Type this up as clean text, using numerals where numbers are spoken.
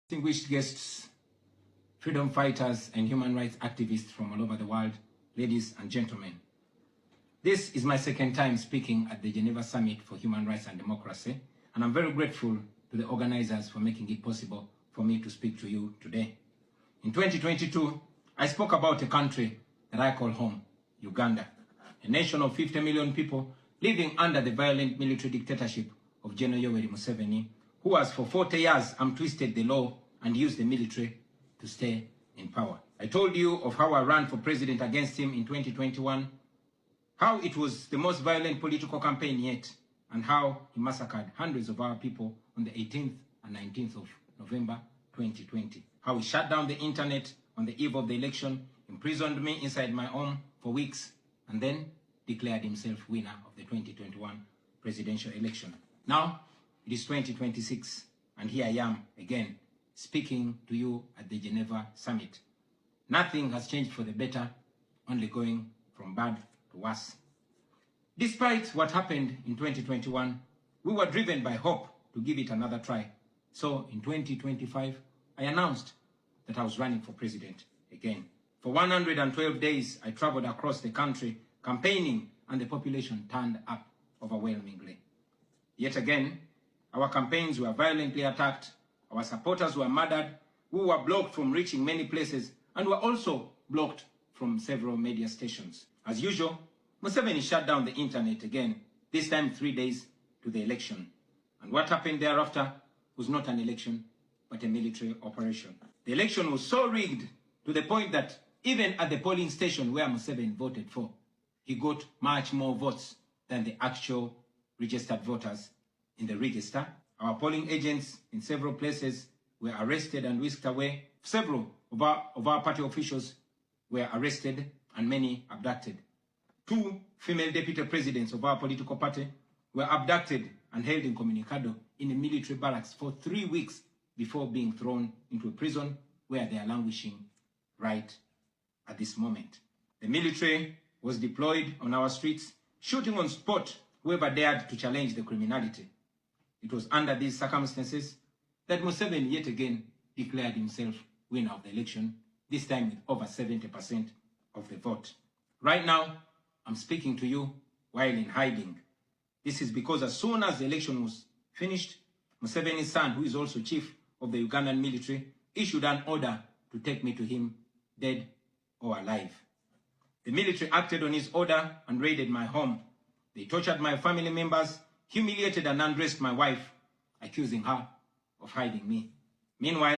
Distinguished guests, freedom fighters and human rights activists from all over the world, ladies and gentlemen. This is my second time speaking at the Geneva Summit for Human Rights and Democracy, and I'm very grateful to the organizers for making it possible for me to speak to you today. In 2022, I spoke about a country that I call home, Uganda, a nation of 50 million people living under the violent military dictatorship of General Museveni, who has for 40 years twisted the law and used the military to stay in power. I told you of how I ran for president against him in 2021, how it was the most violent political campaign yet, and how he massacred hundreds of our people on the 18th and 19th of November 2020. How he shut down the internet on the eve of the election, imprisoned me inside my home for weeks, and then declared himself winner of the 2021 presidential election. Now, it is 2026, and here I am again, speaking to you at the Geneva Summit. Nothing has changed for the better, only going from bad to worse. Despite what happened in 2021, we were driven by hope to give it another try. So in 2025, I announced that I was running for president again. For 112 days, I traveled across the country campaigning, and the population turned up overwhelmingly. Yet again, our campaigns were violently attacked, our supporters were murdered, we were blocked from reaching many places, and were also blocked from several media stations. As usual, Museveni shut down the internet again, this time 3 days to the election. And what happened thereafter was not an election, but a military operation. The election was so rigged to the point that even at the polling station where Museveni voted for, he got much more votes than the actual registered voters in the register. Our polling agents in several places were arrested and whisked away. Several of our party officials were arrested and many abducted. 2 female deputy presidents of our political party were abducted and held incommunicado in a military barracks for 3 weeks before being thrown into a prison where they are languishing right at this moment. The military was deployed on our streets, shooting on spot whoever dared to challenge the criminality. It was under these circumstances that Museveni yet again declared himself winner of the election, this time with over 70% of the vote. Right now, I'm speaking to you while in hiding. This is because as soon as the election was finished, Museveni's son, who is also chief of the Ugandan military, issued an order to take me to him, dead or alive. The military acted on his order and raided my home. They tortured my family members, humiliated and undressed my wife, accusing her of hiding me. Meanwhile,